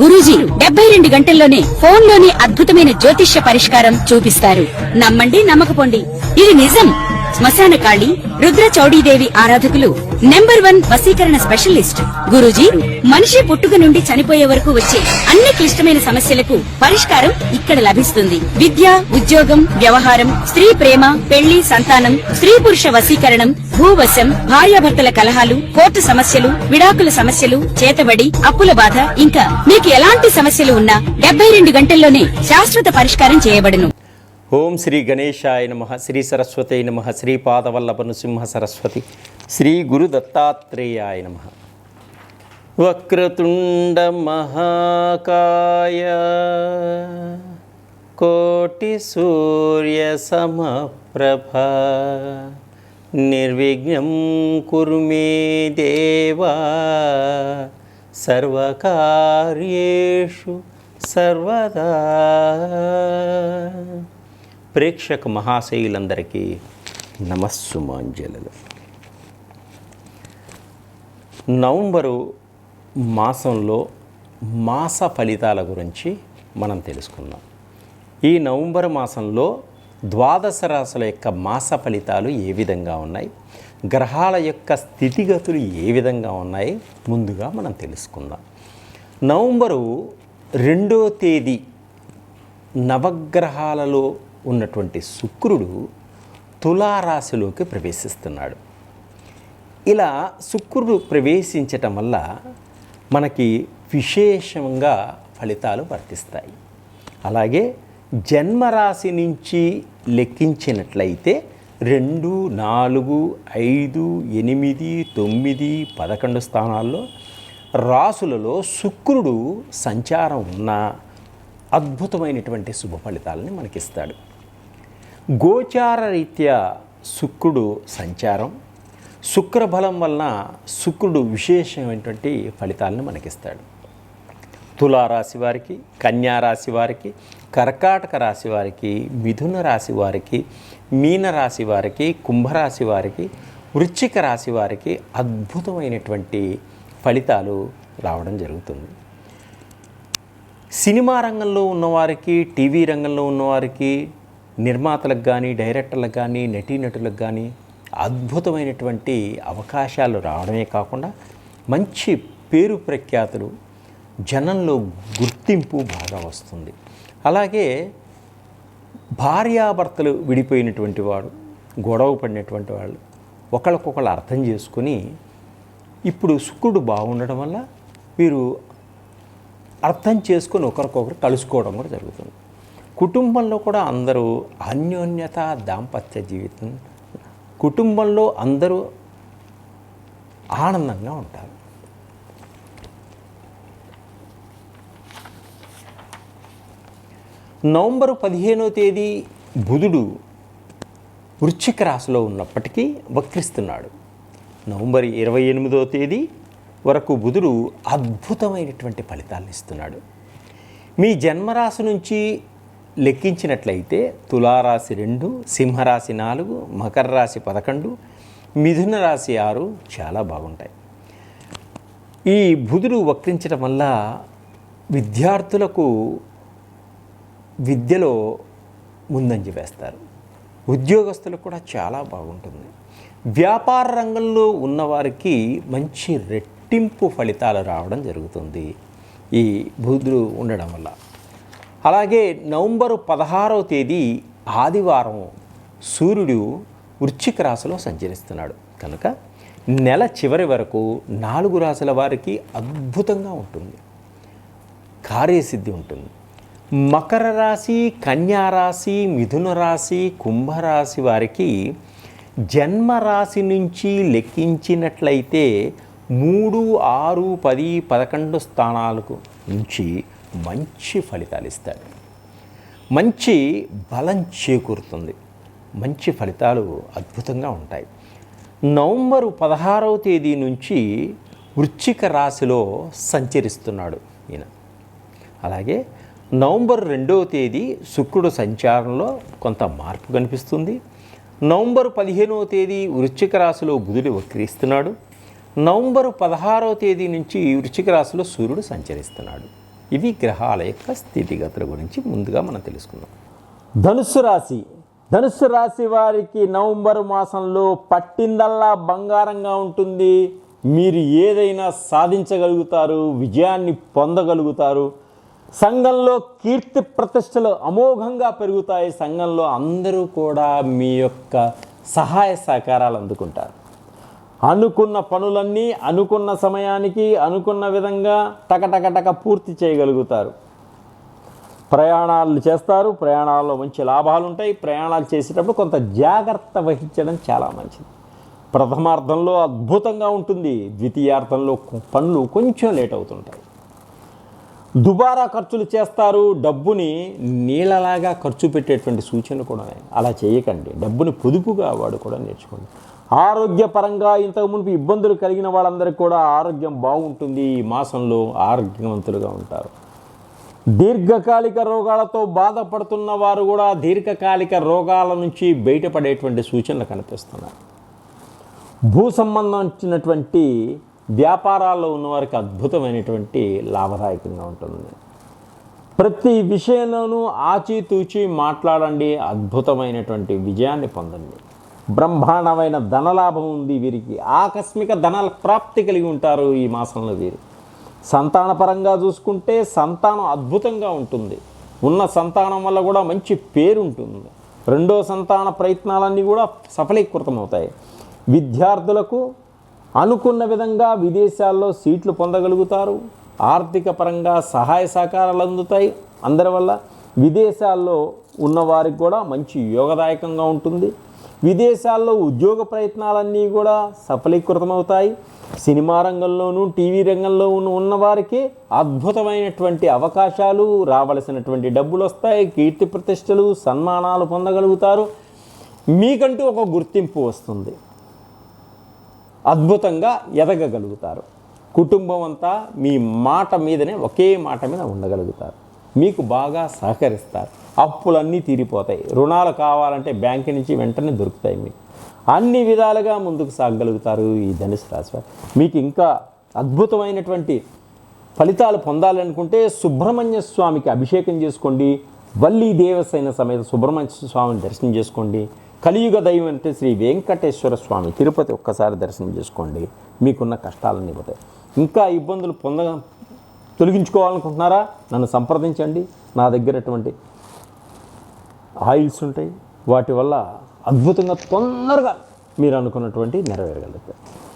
గురూజీ 72 గంటల్లోనే ఫోన్ లోని అద్భుతమైన జ్యోతిష్య పరిష్కారం చూపిస్తారు. నమ్మండి, నమ్మకపోండి, ఇది నిజం. శ్మశాన కాళి రుద్ర చౌడీదేవి ఆరాధకులు నంబర్ 1 వశీకరణ స్పెషలిస్ట్. గురూజీ మనిషి పుట్టుక నుండి చనిపోయే వరకు వచ్చే అన్ని క్లిష్టమైన సమస్యలకు పరిష్కారం ఇక్కడ లభిస్తుంది. విద్య, ఉద్యోగం, వ్యవహారం, స్త్రీ ప్రేమ, పెళ్లి, సంతానం, స్త్రీ పురుష వశీకరణం, భూవశం, భార్యాభర్తల కలహాలు, కోర్టు సమస్యలు, విడాకుల సమస్యలు, చేతబడి, అప్పుల బాధ, ఇంకా మీకు ఎలాంటి సమస్యలు ఉన్నా 72 గంటల్లోనే శాశ్వత పరిష్కారం చేయబడును. ఓం శ్రీ గణేశాయ నమః, శ్రీ సరస్వతై నమః, శ్రీ పాదవల్లభ నృసింహ సరస్వతి, శ్రీ గురు దత్తాత్రేయాయ నమః. వక్రతుండ మహాకాయ కోటి సూర్య సమప్రభ నిర్విఘ్నం కురు మే దేవా సర్వకార్యేషు సర్వదా. ప్రేక్షక మహాశయులందరికీ నమస్సుమాంజలు. నవంబరు మాసంలో మాస ఫలితాల గురించి మనం తెలుసుకుందాం. ఈ నవంబర్ మాసంలో ద్వాదశ రాశుల యొక్క మాస ఫలితాలు ఏ విధంగా ఉన్నాయి, గ్రహాల యొక్క స్థితిగతులు ఏ విధంగా ఉన్నాయి ముందుగా మనం తెలుసుకుందాం. నవంబరు 2వ తేదీ నవగ్రహాలలో ఉన్నటువంటి శుక్రుడు తులారాశిలోకి ప్రవేశిస్తున్నాడు. ఇలా శుక్రుడు ప్రవేశించటం వల్ల మనకి విశేషంగా ఫలితాలు వర్తిస్తాయి. అలాగే జన్మరాశి నుంచి లెక్కించినట్లయితే 2, 4, 5, 8, 9, 11 స్థానాల్లో రాసులలో శుక్రుడు సంచారం ఉన్న అద్భుతమైనటువంటి శుభ ఫలితాలని మనకిస్తాడు. గోచార రీత్యా శుక్రుడు సంచారం, శుక్రబలం వలన శుక్రుడు విశేషమైనటువంటి ఫలితాలను మనకిస్తాడు. తులారాశి వారికి, కన్యారాశి వారికి, కర్కాటక రాశి వారికి, మిథున రాశి వారికి, మీనరాశి వారికి, కుంభరాశి వారికి, వృశ్చిక రాశి వారికి అద్భుతమైనటువంటి ఫలితాలు రావడం జరుగుతుంది. సినిమా రంగంలో ఉన్నవారికి, టీవీ రంగంలో ఉన్నవారికి, నిర్మాతలకు కానీ, డైరెక్టర్లకు కానీ, నటీనటులకు కానీ అద్భుతమైనటువంటి అవకాశాలు రావడమే కాకుండా మంచి పేరు ప్రఖ్యాతులు, జనంలో గుర్తింపు బాగా వస్తుంది. అలాగే భార్యాభర్తలు విడిపోయినటువంటి వాడు, గొడవ పడినటువంటి వాళ్ళు ఒకళ్ళకొకళ్ళు అర్థం చేసుకుని ఇప్పుడు శుక్రుడు బాగుండడం వల్ల వీరు అర్థం చేసుకొని ఒకరికొకరు కలుసుకోవడం కూడా జరుగుతుంది. కుటుంబంలో కూడా అందరూ అన్యోన్యత, దాంపత్య జీవితం, కుటుంబంలో అందరూ ఆనందంగా ఉంటారు. నవంబరు 15వ తేదీ బుధుడు వృశ్చిక రాశిలో ఉన్నప్పటికీ వక్రిస్తున్నాడు. నవంబర్ 28వ తేదీ వరకు బుధుడు అద్భుతమైనటువంటి ఫలితాలను ఇస్తున్నాడు. మీ జన్మరాశి నుంచి లెక్కించినట్లయితే తులారాశి 2, సింహరాశి 4, మకర రాశి 11, మిథున రాశి 6 చాలా బాగుంటాయి. ఈ బుధుడు వక్రించడం వల్ల విద్యార్థులకు విద్యలో ముందంజ వేస్తారు. ఉద్యోగస్తులకు కూడా చాలా బాగుంటుంది. వ్యాపార రంగంలో ఉన్నవారికి మంచి రెట్టింపు ఫలితాలు రావడం జరుగుతుంది ఈ బుధుడు ఉండడం వల్ల. అలాగే నవంబరు 16వ తేదీ ఆదివారం సూర్యుడు వృశ్చిక రాశిలో సంచరిస్తున్నాడు కనుక నెల చివరి వరకు 4 రాశుల వారికి అద్భుతంగా ఉంటుంది, కార్యసిద్ధి ఉంటుంది. మకర రాశి, కన్యారాశి, మిథున రాశి, కుంభరాశి వారికి జన్మరాశి నుంచి లెక్కించినట్లయితే 3, 6, 10, 11 స్థానాలకు నుంచి మంచి ఫలితాలు ఇస్తాడు. మంచి బలం చేకూరుతుంది, మంచి ఫలితాలు అద్భుతంగా ఉంటాయి. నవంబరు 16వ తేదీ నుంచి వృశ్చిక రాశిలో సంచరిస్తున్నాడు ఈయన. అలాగే నవంబర్ 2వ తేదీ శుక్రుడు సంచారంలో కొంత మార్పు కనిపిస్తుంది. నవంబర్ 15వ తేదీ వృశ్చిక రాశిలో బుధుడు వక్రిస్తున్నాడు. నవంబరు 16వ తేదీ నుంచి వృశ్చిక రాశిలో సూర్యుడు సంచరిస్తున్నాడు. ఇవి గ్రహాల యొక్క స్థితిగతుల గురించి ముందుగా మనం తెలుసుకుందాం. ధనుస్సు రాశి వారికి నవంబర్ మాసంలో పట్టిందల్లా బంగారంగా ఉంటుంది. మీరు ఏదైనా సాధించగలుగుతారు, విజయాన్ని పొందగలుగుతారు. సంఘంలో కీర్తి ప్రతిష్టలు అమోఘంగా పెరుగుతాయి. సంఘంలో అందరూ కూడా మీ యొక్క సహాయ సహకారాలు అందుకుంటారు. అనుకున్న పనులన్నీ అనుకున్న సమయానికి అనుకున్న విధంగా టకటకటక పూర్తి చేయగలుగుతారు. ప్రయాణాలు చేస్తారు, ప్రయాణాల్లో మంచి లాభాలు ఉంటాయి. ప్రయాణాలు చేసేటప్పుడు కొంత జాగ్రత్త వహించడం చాలా మంచిది. ప్రథమార్థంలో అద్భుతంగా ఉంటుంది, ద్వితీయార్థంలో పనులు కొంచెం లేట్ అవుతుంటాయి. దుబారా ఖర్చులు చేస్తారు. డబ్బుని నీళ్ళలాగా ఖర్చు పెట్టేటువంటి సూచనలు కూడా ఉన్నాయి. అలా చేయకండి. డబ్బుని పొదుపుగా వాడుకోవడం నేర్చుకోండి. ఆరోగ్యపరంగా ఇంతకు మునుపు ఇబ్బందులు కలిగిన వాళ్ళందరికీ కూడా ఆరోగ్యం బాగుంటుంది. ఈ మాసంలో ఆరోగ్యవంతులుగా ఉంటారు. దీర్ఘకాలిక రోగాలతో బాధపడుతున్న వారు కూడా దీర్ఘకాలిక రోగాల నుంచి బయటపడేటువంటి సూచనలు కనిపిస్తున్నాయి. భూ సంబంధించినటువంటి వ్యాపారాల్లో ఉన్నవారికి అద్భుతమైనటువంటి లాభదాయకంగా ఉంటుంది. ప్రతి విషయంలోనూ ఆచితూచి మాట్లాడండి, అద్భుతమైనటువంటి విజయాన్ని పొందండి. బ్రహ్మాండమైన ధనలాభం ఉంది వీరికి. ఆకస్మిక ధన ప్రాప్తి కలిగి ఉంటారు ఈ మాసంలో వీరు. సంతానపరంగా చూసుకుంటే సంతానం అద్భుతంగా ఉంటుంది. ఉన్న సంతానం వల్ల కూడా మంచి పేరు ఉంటుంది. రెండో సంతాన ప్రయత్నాలన్నీ కూడా సఫలీకృతమవుతాయి. విద్యార్థులకు అనుకున్న విధంగా విదేశాల్లో సీట్లు పొందగలుగుతారు. ఆర్థిక పరంగా సహాయ సహకారాలు అందుతాయి. అందరి వల్ల విదేశాల్లో ఉన్నవారికి కూడా మంచి యోగదాయకంగా ఉంటుంది. విదేశాల్లో ఉద్యోగ ప్రయత్నాలన్నీ కూడా సఫలీకృతమవుతాయి. సినిమా రంగంలోనూ టీవీ రంగంలో ఉన్నవారికి అద్భుతమైనటువంటి అవకాశాలు, రావలసినటువంటి డబ్బులు వస్తాయి. కీర్తి ప్రతిష్టలు, సన్మానాలు పొందగలుగుతారు. మీకంటూ ఒక గుర్తింపు వస్తుంది. అద్భుతంగా ఎదగగలుగుతారు. కుటుంబం అంతా మీ మాట మీదనే, ఒకే మాట మీద ఉండగలుగుతారు. మీకు బాగా సహకరిస్తారు. అప్పులన్నీ తీరిపోతాయి. రుణాలు కావాలంటే బ్యాంకు నుంచి వెంటనే దొరుకుతాయి. మీకు అన్ని విధాలుగా ముందుకు సాగగలుగుతారు ఈ ధనుసు రాశి వారు. మీకు ఇంకా అద్భుతమైనటువంటి ఫలితాలు పొందాలనుకుంటే సుబ్రహ్మణ్య స్వామికి అభిషేకం చేసుకోండి. వల్లీ దేవసేన సమేత సుబ్రహ్మణ్య స్వామిని దర్శనం చేసుకోండి. కలియుగ దైవం అంటే శ్రీ వెంకటేశ్వర స్వామి తిరుపతి ఒక్కసారి దర్శనం చేసుకోండి. మీకున్న కష్టాలన్నీ పోతాయి. ఇంకా ఇబ్బందులు తొలగించుకోవాలనుకుంటున్నారా? నన్ను సంప్రదించండి. నా దగ్గరటువంటి ఆయిల్స్ ఉంటాయి. వాటి వల్ల అద్భుతంగా తొందరగా మీరు అనుకున్నటువంటి నెరవేరగలుగుతారు.